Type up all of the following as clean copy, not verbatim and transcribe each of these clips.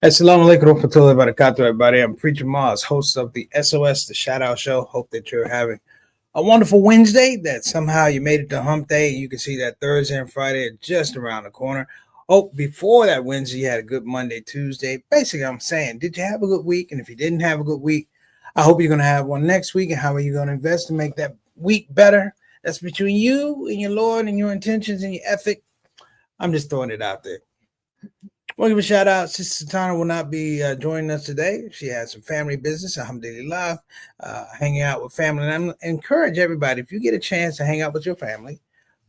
Assalamu alaikum warahmatullahi wabarakatuh, everybody. I'm Preacher Mars, host of the SOS, the Shout Out Show. Hope that you're having a wonderful Wednesday, that somehow you made it to hump day. You can see that Thursday and Friday are just around the corner. Hope before that Wednesday you had a good Monday, Tuesday. Basically, I'm saying, did you have a good week? And if you didn't have a good week, I hope you're going to have one next week. And how are you going to invest to make that week better? That's between you and your Lord and your intentions and your ethic. I'm just throwing it out there. We'll give a shout out. Sister Satana will not be joining us today. She has some family business, alhamdulillah, hanging out with family. And I encourage everybody, if you get a chance to hang out with your family,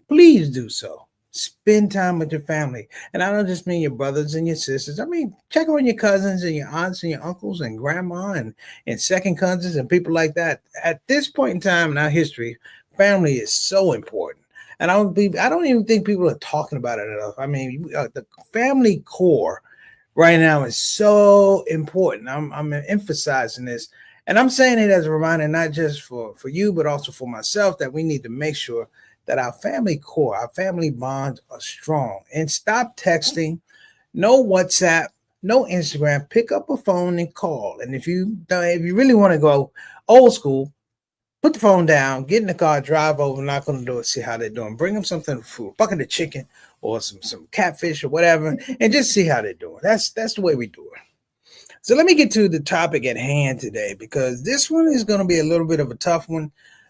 please do so. Spend time with your family. And I don't just mean your brothers and your sisters. I mean, check on your cousins and your aunts and your uncles and grandma and second cousins and people like that. At this point in time in our history, family is so important. And I don't even think people are talking about it enough. I mean, the family core right now is so important. I'm emphasizing this, and I'm saying it as a reminder, not just for you, but also for myself, that we need to make sure that our family core, our family bonds are strong. And stop texting, no WhatsApp, no Instagram. Pick up a phone and call. And if you really want to go old school, put the phone down, get in the car, drive over, knock on the door, see how they're doing. Bring them something for food, a bucket of chicken or some catfish or whatever, and just see how they're doing. That's the way we do it. So let me get to the topic at hand today, because this one is going to be a little bit of a tough one.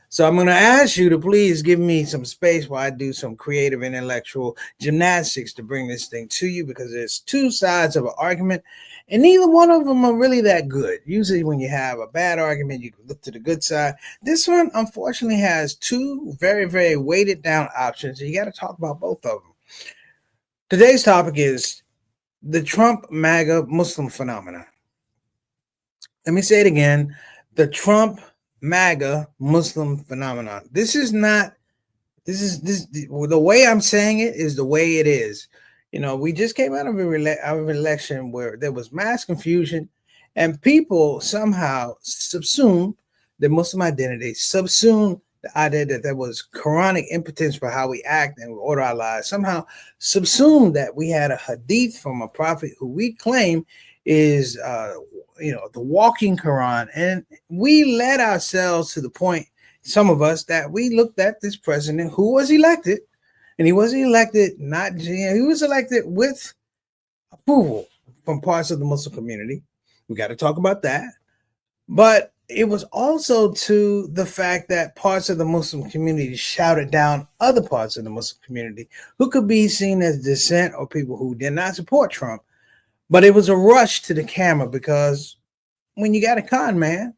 So I'm going to ask you to please give me some space while I do some creative intellectual gymnastics to bring this thing to you, because there's two sides of an argument, and neither one of them are really that good. Usually when you have a bad argument, you can look to the good side. This one, unfortunately, has two very, very weighted down options, and you got to talk about both of them. Today's topic is the Trump MAGA Muslim phenomenon. Let me say it again. The Trump MAGA Muslim phenomenon. The way I'm saying it is the way it is. You know, we just came out of an election where there was mass confusion, and people somehow subsumed the Muslim identity, subsumed the idea that there was Quranic impotence for how we act and order our lives, somehow subsumed that we had a hadith from a prophet who we claim is the walking Quran. And we led ourselves to the point, some of us, that we looked at this president who was elected, and he wasn't elected he was elected with approval from parts of the Muslim community. We got to talk about that. But it was also to the fact that parts of the Muslim community shouted down other parts of the Muslim community who could be seen as dissent or people who did not support Trump. But it was a rush to the camera, because when you got a con man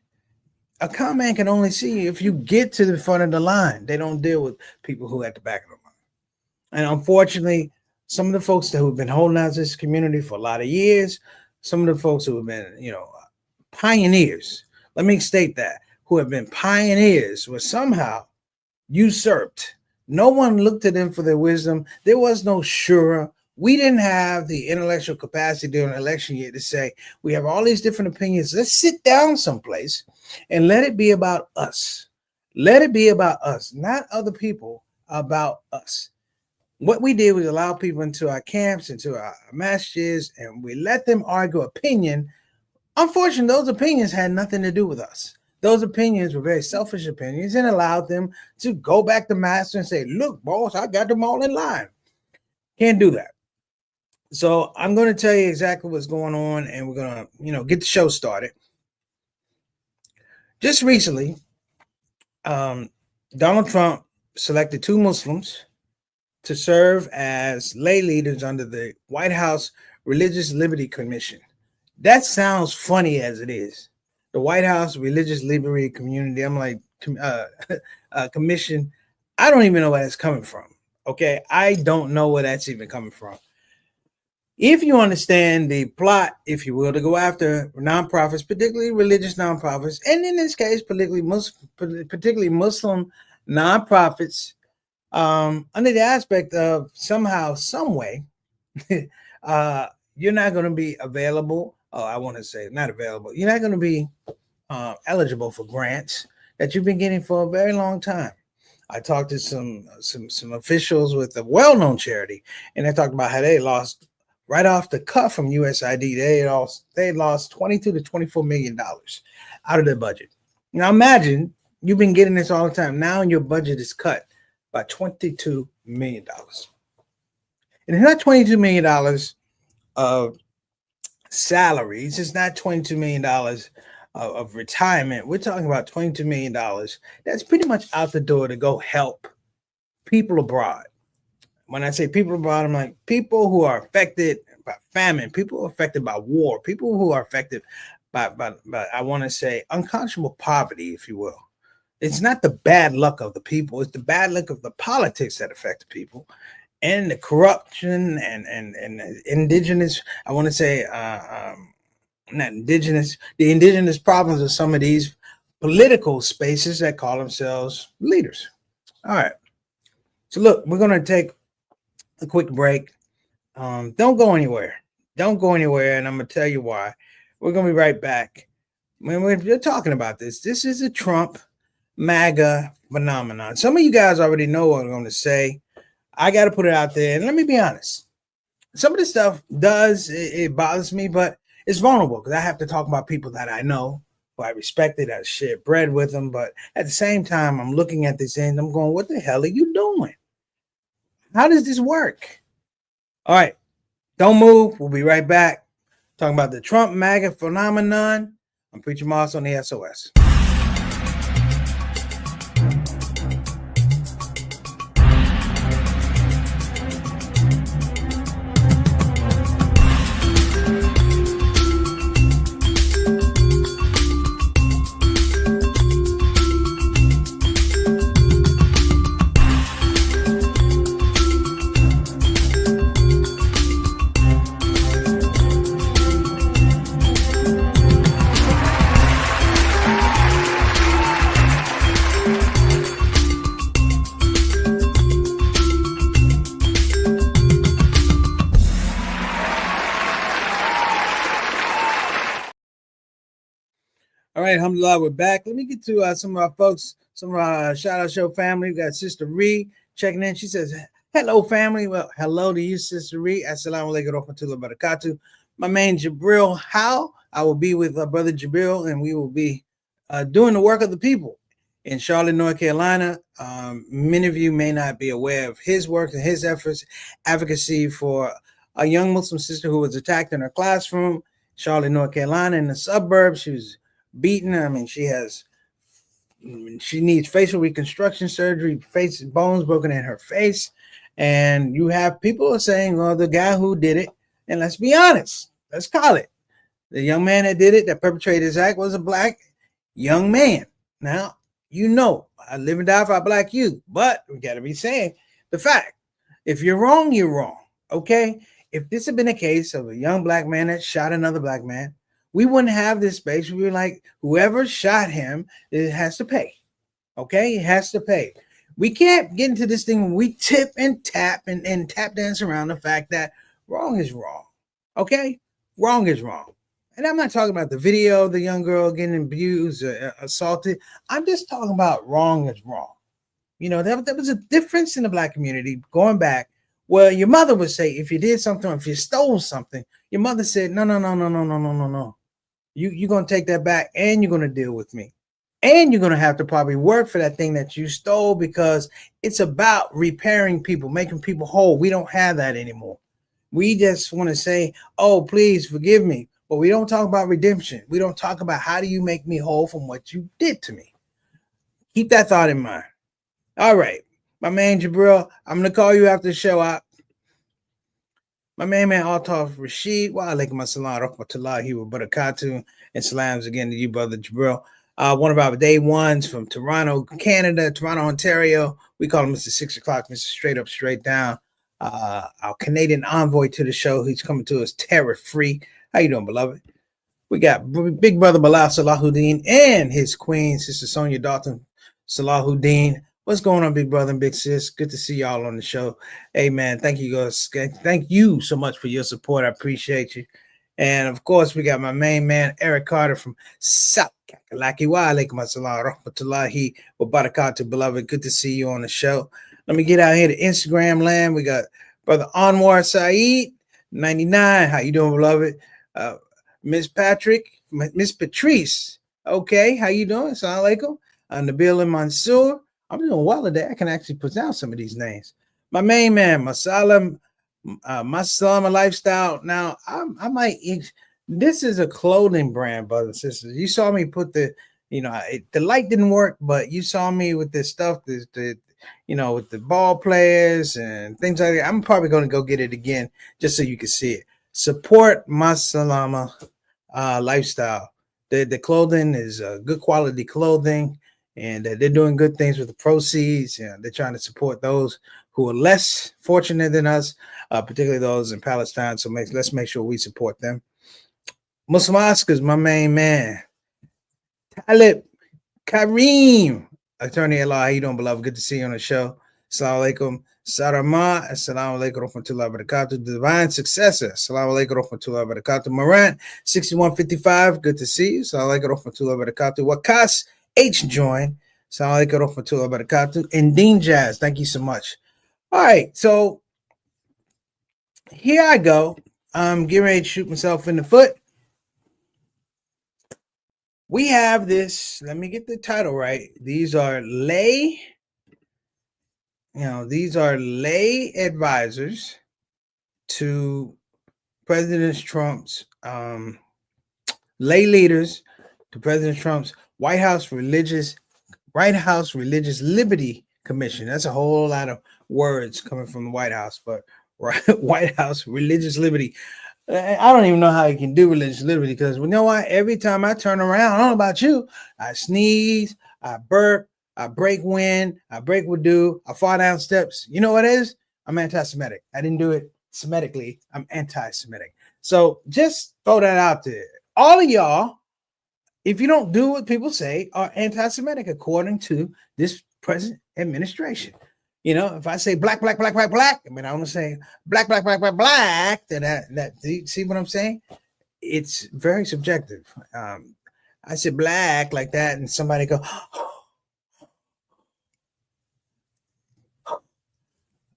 can only see you if you get to the front of the line. They don't deal with people who are at the back of the line. And unfortunately, some of the folks who have been holding out this community for a lot of years, some of the folks who have been, pioneers, let me state that, who have been pioneers, were somehow usurped. No one looked to them for their wisdom. There was no shura. We didn't have the intellectual capacity during the election year to say, we have all these different opinions. Let's sit down someplace and let it be about us. Let it be about us, not other people, about us. What we did was allow people into our camps, into our masjids, and we let them argue opinion. Unfortunately, those opinions had nothing to do with us. Those opinions were very selfish opinions, and allowed them to go back to master and say, look, boss, I got them all in line. Can't do that. So I'm going to tell you exactly what's going on, and we're going to, get the show started. Just recently, Donald Trump selected two Muslims to serve as lay leaders under the White House Religious Liberty Commission. That sounds funny as it is. The White House Religious Liberty Community, I'm like, commission. I don't even know where that's coming from. Okay, I don't know where that's even coming from. If you understand the plot, if you will, to go after nonprofits, particularly religious nonprofits, and in this case, particularly Muslim nonprofits, under the aspect of somehow, some way, you're not going to be available. I want to say not available. You're not going to be eligible for grants that you've been getting for a very long time. I talked to some officials with a well-known charity, and they talked about how they lost right off the cut from USID, they lost 22 to 24 million dollars out of their budget. Now imagine you've been getting this all the time. Now your budget is cut by 22 million dollars, and it's not 22 million dollars of salaries. It's not 22 million dollars of retirement. We're talking about 22 million dollars that's pretty much out the door to go help people abroad. When I say people abroad, I'm like people who are affected by famine, people who are affected by war, people who are affected by I want to say unconscionable poverty, if you will. It's not the bad luck of the people, it's the bad luck of the politics that affect the people and the corruption and indigenous, I want to say not indigenous, the indigenous problems of some of these political spaces that call themselves leaders. All right. So look, we're going to take a quick break. Don't go anywhere. Don't go anywhere. And I'm going to tell you why. We're going to be right back. When we're talking about this, this is a Trump MAGA phenomenon. Some of you guys already know what I'm going to say. I got to put it out there. And let me be honest. Some of this stuff it bothers me, but it's vulnerable because I have to talk about people that I know, who I respected, I shared bread with them. But at the same time, I'm looking at this and I'm going, what the hell are you doing? How does this work? All right. Don't move. We'll be right back. Talking about the Trump MAGA phenomenon. I'm Preacher Moss on the SOS. All right, alhamdulillah, we're back. Let me get to some of our folks, some of our Shout Out Show family. We got Sister Ree checking in. She says, hello, family. Well, hello to you, Sister Ree. Assalamu alaikum wa rahmatullahi wa barakatuh. My man, Jabril How. I will be with Brother Jabril, and we will be doing the work of the people in Charlotte, North Carolina. Many of you may not be aware of his work and his efforts, advocacy for a young Muslim sister who was attacked in her classroom, Charlotte, North Carolina, in the suburbs. She was beaten. I mean, she needs facial reconstruction surgery, face bones broken in her face. And you have people saying, well, the guy who did it, and let's be honest, let's call it. The young man that did it, that perpetrated this act, was a black young man. Now, you know, I live and die for our black youth, but we got to be saying the fact. If you're wrong, you're wrong. Okay? If this had been a case of a young black man that shot another black man, we wouldn't have this space. We were like, whoever shot him, it has to pay. Okay? It has to pay. We can't get into this thing when we tip and tap and tap dance around the fact that wrong is wrong. Okay? Wrong is wrong. And I'm not talking about the video of the young girl getting abused, assaulted. I'm just talking about wrong is wrong. You know, there was a difference in the black community going back where your mother would say, if you did something, if you stole something, your mother said, no. You're going to take that back and you're going to deal with me. And you're going to have to probably work for that thing that you stole, because it's about repairing people, making people whole. We don't have that anymore. We just want to say, oh, please forgive me. But we don't talk about redemption. We don't talk about how do you make me whole from what you did to me. Keep that thought in mind. All right. My man Jabril, I'm going to call you after the show out. My man, Altaf Rashid, wa alaikum assalam rahmatullahi wa barakatuh, and salams again to you, Brother Jabril. One of our day ones from Toronto, Canada, Toronto, Ontario. We call him Mr. 6 o'clock, Mr. Straight Up, Straight Down. Our Canadian envoy to the show. He's coming to us terror-free. How you doing, beloved? We got Big Brother Bilal Salahuddin and his queen, Sister Sonia Dalton Salahuddin. What's going on, big brother and big sis? Good to see y'all on the show. Hey, man, thank you guys. Thank you so much for your support. I appreciate you. And, of course, we got my main man, Eric Carter from South Kakalaki. Wa alaikum assalam rahmatullahi wa barakatuh, beloved. Good to see you on the show. Let me get out here to Instagram land. We got Brother Anwar Saeed. 99. How you doing, beloved? Uh, Miss Patrick, Miss Patrice. Okay, how you doing? Assalamu alaikum. Nabil and Mansour. I'm doing well today. I can actually pronounce some of these names. My main man, Masala, Masalama Lifestyle. Now, I might. This is a clothing brand, brothers and sisters. You saw me put the light didn't work, but you saw me with this stuff, with the ball players and things like that. I'm probably going to go get it again just so you can see it. Support Masalama Lifestyle. The clothing is good quality clothing, and they're doing good things with the proceeds. They're trying to support those who are less fortunate than us, particularly those in Palestine. So let's make sure we support them. Muslim Oscars, my main man. Talib Kareem, attorney at law. How you doing, beloved? Good to see you on the show. Assalamu alaikum. Sarama, assalamu alaikum rahmatullahi wa barakatuh. Divine Successor, assalamu alaikum rahmatullahi wa barakatuh. Morant, 6155, good to see you. Assalamu alaikum rahmatullahi wa barakatuh. Wakas H join, assalamu alaikum rahmatullahi wa barakatuh. And Dean Jazz, thank you so much. All right, so here I go. I'm getting ready to shoot myself in the foot. We have this, let me get the title right. These are lay advisors to President Trump's lay leaders to President Trump's White House Religious Liberty Commission. That's a whole lot of words coming from the White House, but White House Religious Liberty. I don't even know how you can do religious liberty because you know what? Every time I turn around, I don't know about you, I sneeze, I burp, I break wind, I break wudu, I fall down steps. You know what it is? I'm anti-Semitic. I didn't do it Semitically. I'm anti-Semitic. So just throw that out there. All of y'all, if you don't do what people say, are anti-Semitic according to this present administration. If I say black, black, black, black, black, I mean, I want to say black, black, black, black, black. See what I'm saying? It's very subjective. I said black like that, and somebody go,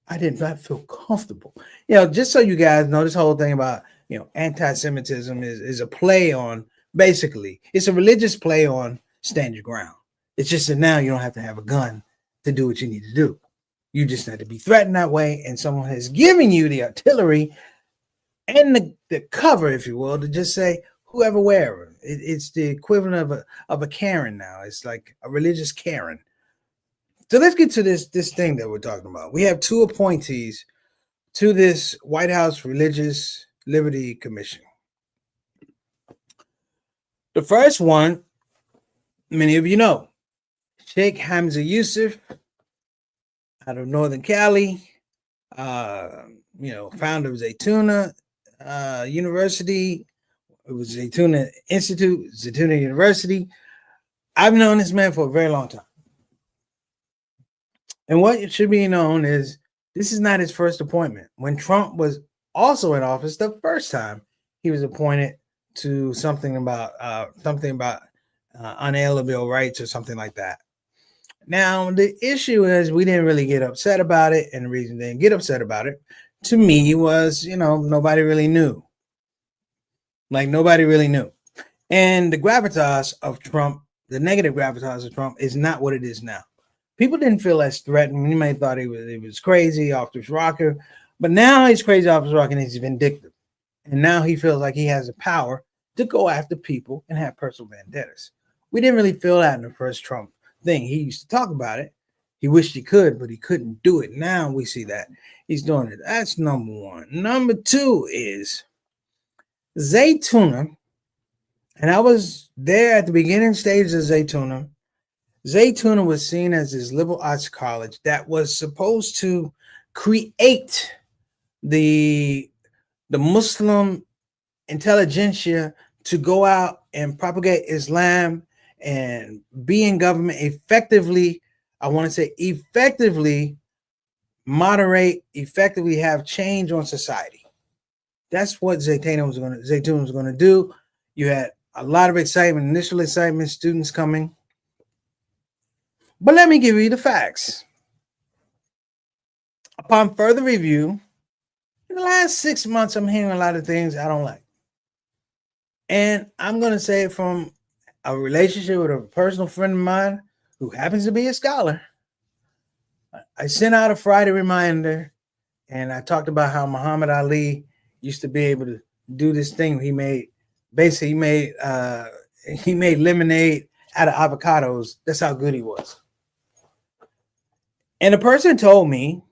I did not feel comfortable. Just so you guys know, this whole thing about anti-Semitism is a play on, basically, it's a religious play on stand your ground. It's just that now you don't have to have a gun to do what you need to do. You just have to be threatened that way, and someone has given you the artillery and the cover, if you will, to just say whoever, wherever. It's the equivalent of a Karen now. It's like a religious Karen. So let's get to this thing that we're talking about. We have two appointees to this White House Religious Liberty Commission. The first one, many of you know, Sheikh Hamza Yusuf, out of Northern Cali, founder of Zaytuna University. It was Zaytuna Institute, Zaytuna University. I've known this man for a very long time. And what it should be known is this is not his first appointment. When Trump was also in office, the first time he was appointed to something about unalienable rights or something like that. Now, the issue is we didn't really get upset about it. And the reason they didn't get upset about it, to me, was, nobody really knew. Nobody really knew. And the gravitas of Trump, the negative gravitas of Trump, is not what it is now. People didn't feel as threatened. You may have thought he was crazy off his rocker. But now he's crazy off his rocker and he's vindictive. And now he feels like he has the power to go after people and have personal vendettas. We didn't really feel that in the first Trump thing. He used to talk about it. He wished he could, but he couldn't do it. Now we see that he's doing it. That's number one. Number two is Zaytuna. And I was there at the beginning stages of Zaytuna. Zaytuna was seen as this liberal arts college that was supposed to create the Muslim intelligentsia to go out and propagate Islam and be in government effectively. I want to say effectively moderate, effectively have change on society. That's what Zaytuna was going to do. You had a lot of excitement, initial excitement, students coming. But let me give you the facts. Upon further review, the last 6 months, I'm hearing a lot of things I don't like. And I'm going to say it from a relationship with a personal friend of mine who happens to be a scholar. I sent out a Friday reminder, and I talked about how Muhammad Ali used to be able to do this thing. He made lemonade out of avocados. That's how good he was. And the person told me,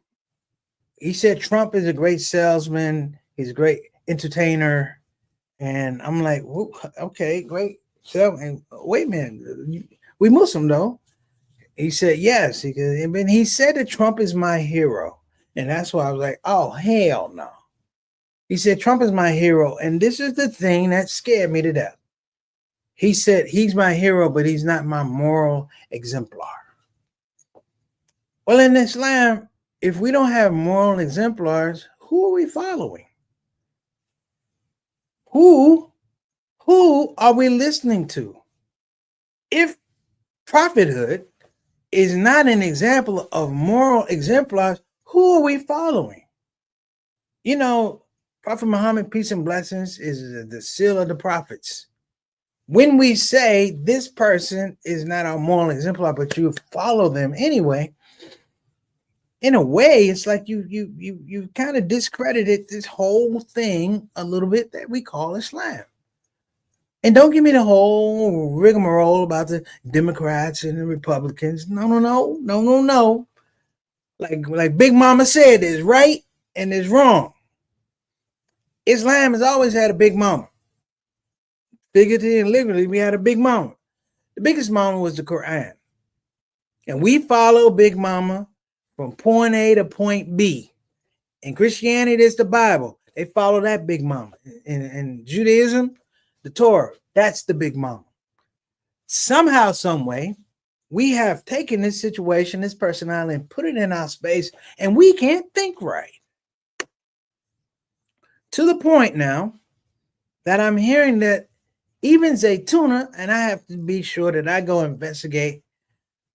he said Trump is a great salesman. He's a great entertainer. And I'm like, okay, great. So, and wait a minute, we Muslim though. He said yes. He said that Trump is my hero, and that's why I was like, oh hell no. He said Trump is my hero, and this is the thing that scared me to death. He said he's my hero, but he's not my moral exemplar. Well, in Islam, if we don't have moral exemplars, who are we following? Who are we listening to? If prophethood is not an example of moral exemplars, who are we following? You know, Prophet Muhammad, peace and blessings, is the seal of the prophets. When we say this person is not our moral exemplar, but you follow them anyway, in a way, it's like you kind of discredited this whole thing a little bit that we call Islam. And don't give me the whole rigmarole about the Democrats and the Republicans. No. Like Big Mama said, there's right and there's wrong. Islam has always had a big mama. Figuratively and literally, we had a big mama. The biggest mama was the Quran. And we follow Big Mama from point A to point B. In Christianity, it's the Bible. They follow that Big Mama. In Judaism, the Torah, that's the Big Mama. Somehow, some way, we have taken this situation, this personality, and put it in our space, and we can't think right. To the point now that I'm hearing that even Zaytuna, and I have to be sure that I go investigate,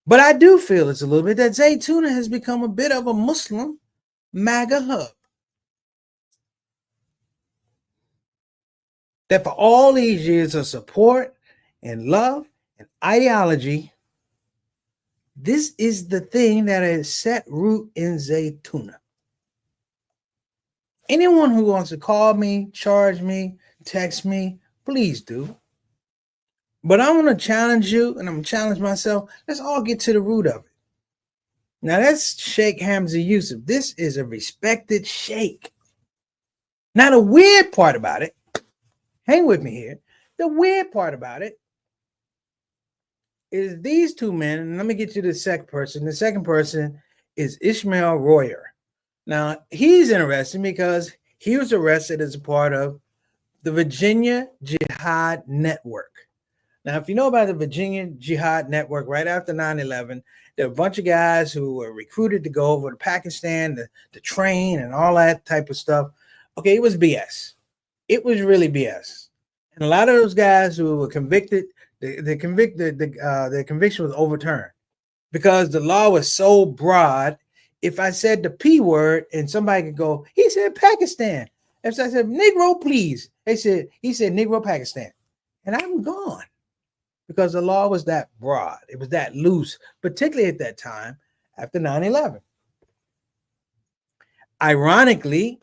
but I do feel it's a little bit that Zaytuna has become a bit of a Muslim MAGA hub. That for all these years of support and love and ideology, this is the thing that has set root in Zaytuna. Anyone who wants to call me, charge me, text me, please do. But I want to challenge you, and I'm going to challenge myself. Let's all get to the root of it. Now, that's Sheikh Hamza Yusuf. This is a respected sheikh. Now, the weird part about it, hang with me here. The weird part about it is these two men, and let me get you the second person. The second person is Ishmael Royer. Now, he's interesting because he was arrested as a part of the Virginia Jihad Network. Now, if you know about the Virginia Jihad Network, right after 9/11, there were a bunch of guys who were recruited to go over to Pakistan to train and all that type of stuff. Okay, it was BS. It was really BS. And a lot of those guys who were convicted, their conviction was overturned because the law was so broad. If I said the P word and somebody could go, he said Pakistan. If I said Negro, please, he said Negro Pakistan. And I'm gone because the law was that broad. It was that loose, particularly at that time after 9/11. Ironically,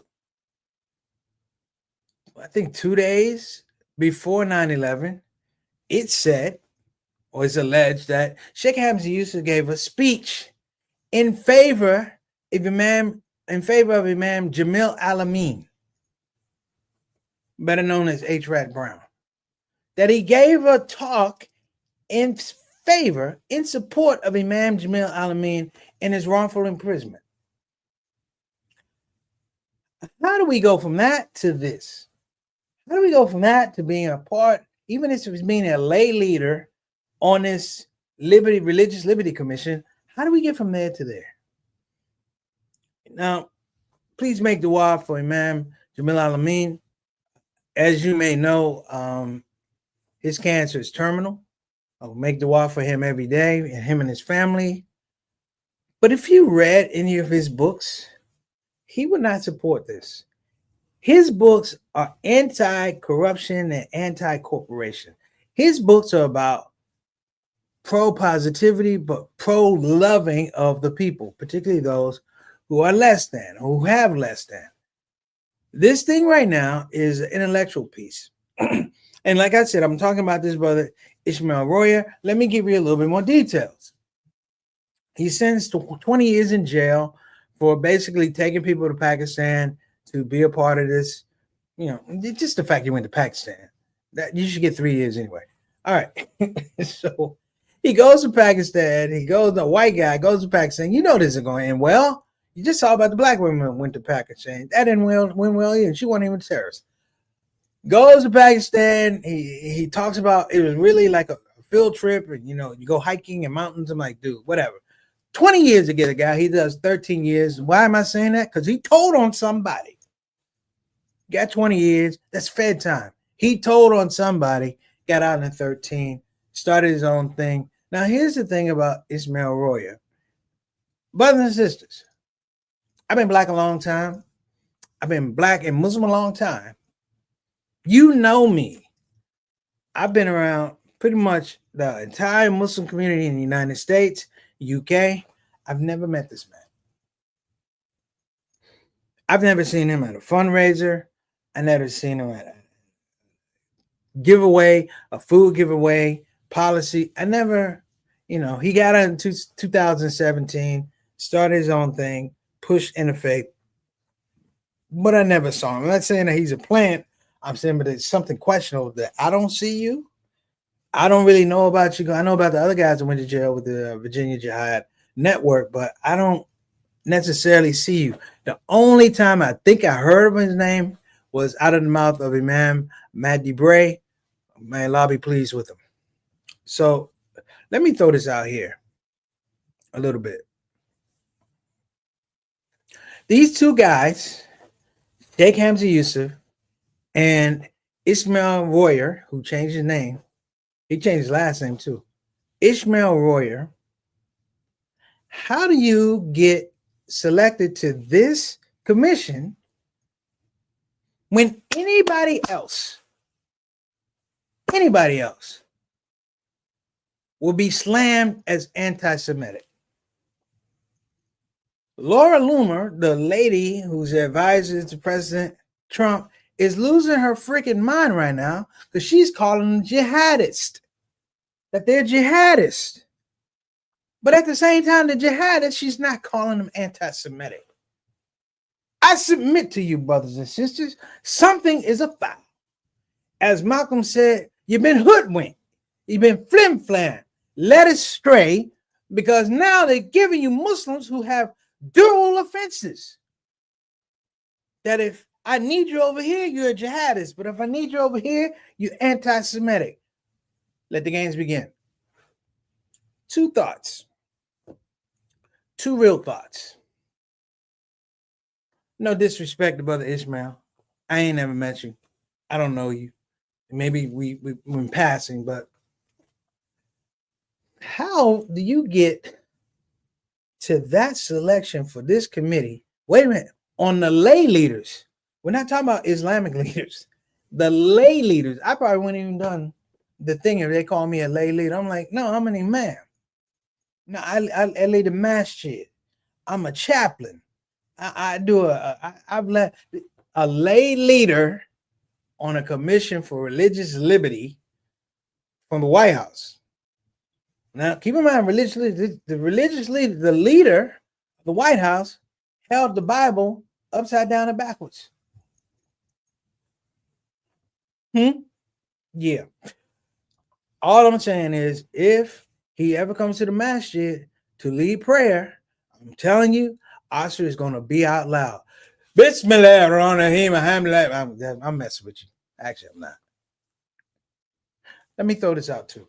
I think 2 days before 9/11, it said, or it's alleged that Sheikh Hamza Yusuf gave a speech in favor of Imam Jamil Al-Amin, better known as H. Rat Brown, that he gave a talk in support of Imam Jamil Al-Amin in his wrongful imprisonment. How do we go from that to this? How do we go from that to being a part, even if it's being a lay leader on this Religious Liberty Commission? How do we get from there to there? Now, please make dua for Imam Jamil Al-Amin. As you may know, his cancer is terminal. I'll make dua for him every day, and him and his family. But if you read any of his books, he would not support this. His books are anti-corruption and anti-corporation. His books are about pro-positivity, but pro-loving of the people, particularly those who are less than, who have less than. This thing right now is an intellectual piece. And like I said, I'm talking about this brother, Ishmael Royer. Let me give you a little bit more details. He's sentenced to 20 years in jail for basically taking people to Pakistan to be a part of this. You know, just the fact he went to Pakistan. That you should get 3 years anyway. All right. So he goes to Pakistan. He goes, the white guy goes to Pakistan. You know this is going to end well. You just saw about the black woman went to Pakistan. That didn't win well either. She wasn't even a terrorist. Goes to Pakistan. He talks about it was really like a field trip, and you know, you go hiking in mountains. I'm like, dude, whatever. 20 years to get a guy. He does 13 years. Why am I saying that? Because he told on somebody. Got 20 years. That's Fed time. He told on somebody, got out in 13, started his own thing. Now, here's the thing about Ishmael Royer. Brothers and sisters, I've been black a long time. I've been black and Muslim a long time. You know me. I've been around pretty much the entire Muslim community in the United States, UK. I've never met this man. I've never seen him at a fundraiser. I never seen him at a giveaway, a food giveaway, policy. I never, you know, he got out in 2017, started his own thing, pushed interfaith, but I never saw him. I'm not saying that he's a plant. I'm saying, but it's something questionable that I don't see you. I don't really know about you. I know about the other guys that went to jail with the Virginia Jihad Network, but I don't necessarily see you. The only time I think I heard of his name was out of the mouth of Imam Mahdi Bray. May Allah be pleased with him. So let me throw this out here a little bit. These two guys, Sheikh Hamza Yusuf and Ishmael Royer, who changed his name, he changed his last name too. Ishmael Royer, how do you get selected to this commission when anybody else will be slammed as anti-Semitic? Laura Loomer, the lady who's the advisor to President Trump, is losing her freaking mind right now because she's calling them jihadists, that they're jihadists. But at the same time, the jihadists, she's not calling them anti-Semitic. I submit to you, brothers and sisters, something is afoul. As Malcolm said, you've been hoodwinked. You've been flim-flam, led astray, because now they're giving you Muslims who have dual offenses. That if I need you over here, you're a jihadist. But if I need you over here, you're anti-Semitic. Let the games begin. Two thoughts. Two real thoughts. No disrespect to Brother Ishmael. I ain't never met you. I don't know you. Maybe we've been passing, but how do you get to that selection for this committee? Wait a minute. On the lay leaders. We're not talking about Islamic leaders. The lay leaders. I probably wouldn't even done the thing if they call me a lay leader. I'm like, no, I'm an imam. No, I lead a masjid. I'm a chaplain. I've led a lay leader on a commission for religious liberty from the White House. Now, keep in mind, the leader of the White House held the Bible upside down and backwards. Yeah. All I'm saying is, if he ever comes to the masjid to lead prayer, I'm telling you, Asr is going to be out loud. Bismillahirrahmanirrahim. I'm messing with you. Actually, I'm not. Let me throw this out too.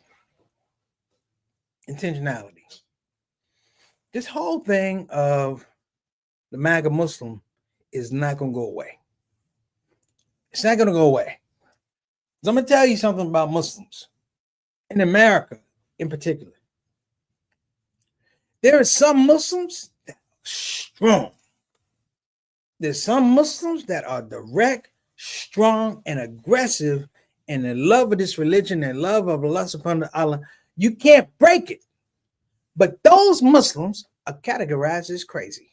Intentionality. This whole thing of the MAGA Muslim is not going to go away. It's not going to go away. So I'm going to tell you something about Muslims in America in particular. There are some Muslims that are strong. There's some Muslims that are direct, strong, and aggressive in the love of this religion and love of Allah subhanahu wa ta'ala. You can't break it. But those Muslims are categorized as crazy.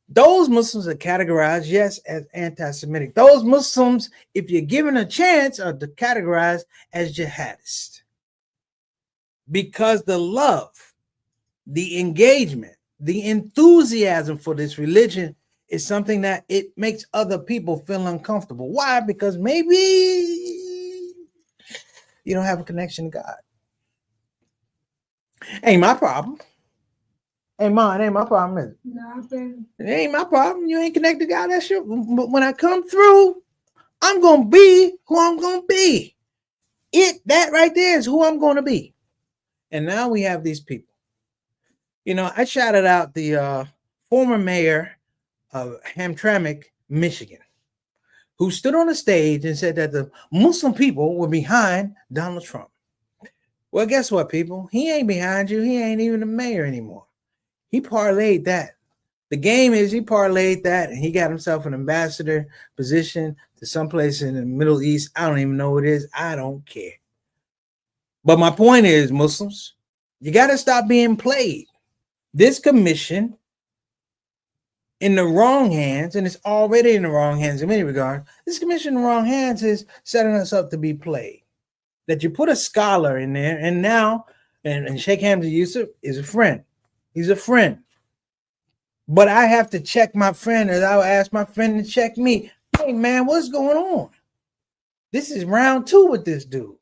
Those Muslims are categorized, yes, as anti-Semitic. Those Muslims, if you're given a chance, are categorized as jihadists. Because the love, the engagement, the enthusiasm for this religion is something that it makes other people feel uncomfortable. Why? Because maybe you don't have a connection to God. Ain't my problem. Ain't mine. Ain't my problem. Is it? Nothing. It ain't my problem. You ain't connected to God. That's your. But when I come through, I'm gonna be who I'm gonna be. That right there is who I'm gonna be. And now we have these people. You know, I shouted out the former mayor of Hamtramck, Michigan, who stood on the stage and said that the Muslim people were behind Donald Trump. Well, guess what, people? He ain't behind you. He ain't even the mayor anymore. He parlayed that. The game is he parlayed that and he got himself an ambassador position to someplace in the Middle East. I don't even know what it is. I don't care. But my point is, Muslims, you got to stop being played. This commission in the wrong hands, and it's already in the wrong hands in many regards, this commission in the wrong hands is setting us up to be played. That you put a scholar in there, and now, and Sheikh Hamza Yusuf is a friend. He's a friend. But I have to check my friend as I would ask my friend to check me. Hey, man, what's going on? This is round 2 with this dude.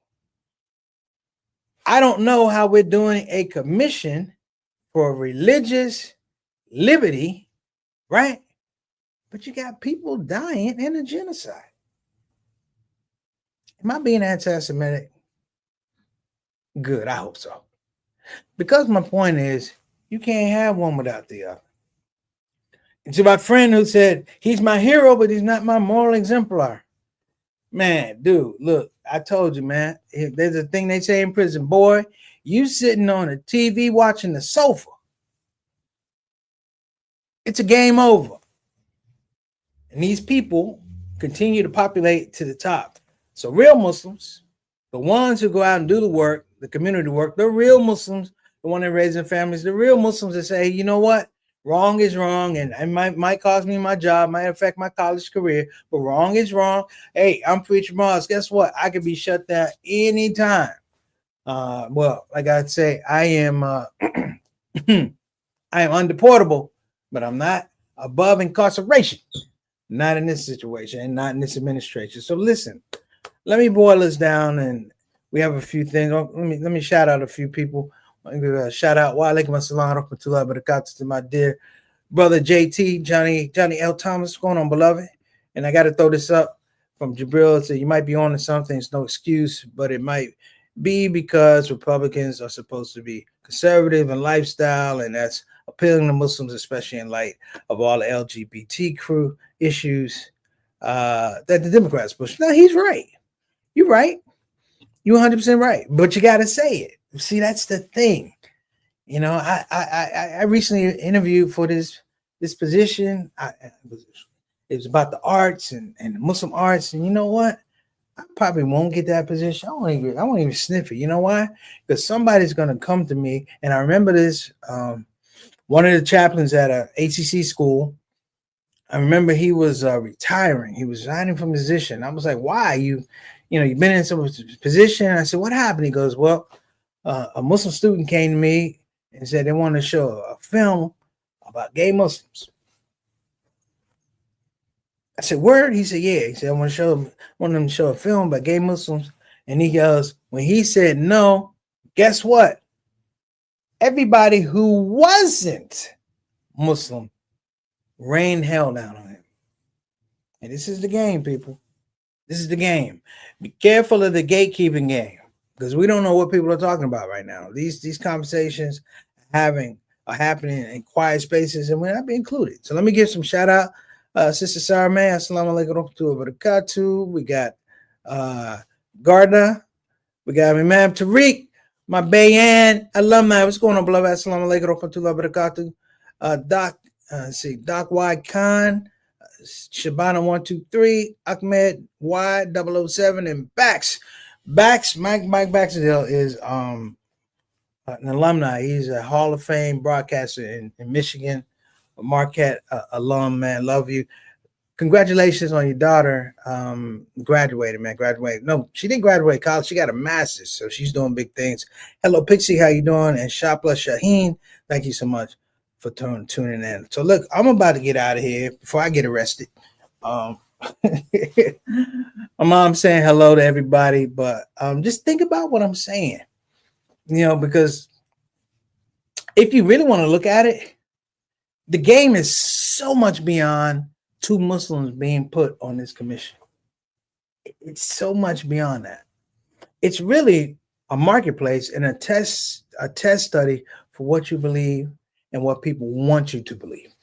I don't know how we're doing a commission for religious liberty, right? But you got people dying in a genocide. Am I being anti-Semitic? Good, I hope so. Because my point is, you can't have one without the other. And to my friend who said, he's my hero, but he's not my moral exemplar. Man, dude, look, I told you, man, there's a thing they say in prison, boy, you sitting on a TV watching the sofa. It's a game over. And these people continue to populate to the top. So real Muslims, the ones who go out and do the work, the community work, the real Muslims, the one that raising families, the real Muslims that say, you know what? Wrong is wrong, and it might cost me my job, might affect my college career, but wrong is wrong. Hey, I'm Preacher Mars. Guess what? I can be shut down anytime. Well, like I'd say, I am I am undeportable, but I'm not above incarceration. Not in this situation and not in this administration. So listen, let me boil this down, and we have a few things. Let me shout out a few people. Let me give a shout out. Wa alaikum assalam wa rahmatullahi wa barakatuh to my dear brother JT, Johnny L. Thomas. What's going on, beloved? And I got to throw this up from Jabril. So you might be on to something. It's no excuse, but it might be because Republicans are supposed to be conservative in lifestyle, and that's appealing to Muslims, especially in light of all the LGBT crew issues that the Democrats push. No, he's right. You're right. You're 100% right. But you got to say it. See, that's the thing. You know, I recently interviewed for this position. It was about the arts and Muslim arts. And you know what? I probably won't get that position. I won't even sniff it. You know why? Because somebody's going to come to me. And I remember this. One of the chaplains at a ACC school, I remember he was retiring. He was resigning from position. I was like, why? You've been in some position. I said, what happened? He goes, well, a Muslim student came to me and said they wanted to show a film about gay Muslims. I said, word? He said, yeah. He said, I want them to show a film about gay Muslims. And he goes, when he said no, guess what? Everybody who wasn't Muslim rained hell down on him. And this is the game, people. This is the game. Be careful of the gatekeeping game, because we don't know what people are talking about right now. These conversations are happening in quiet spaces, and we're not being included. So let me give some shout out. Sister Sarah May, assalamu alaikum wa barakatuh. We got Gardner. We got Imam Tariq, my Bayan alumni. What's going on, beloved? Assalamu alaikum wa barakatuh. Let's see, Doc Y Khan, Shabana123, Ahmed Y007, and Mike Baxendale is an alumni. He's a Hall of Fame broadcaster in Michigan, a Marquette alum, man. Love you. Congratulations on your daughter. Graduated, man. Graduated. No, she didn't graduate college. She got a master's, so she's doing big things. Hello, Pixie. How you doing? And Shopla Shaheen, thank you so much for tuning in. So, look, I'm about to get out of here before I get arrested. My mom's saying hello to everybody, but just think about what I'm saying, because if you really want to look at it, the game is so much beyond two Muslims being put on this commission. It's so much beyond that. It's really a marketplace and a test study for what you believe and what people want you to believe.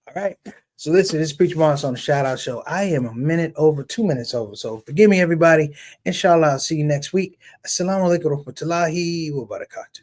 All right. So listen, this is Preacher Moss on the Shout Out Show. I am 2 minutes over. So forgive me, everybody. Inshallah, I'll see you next week. Assalamu alaikum wa rahmatullahi wa barakatuh.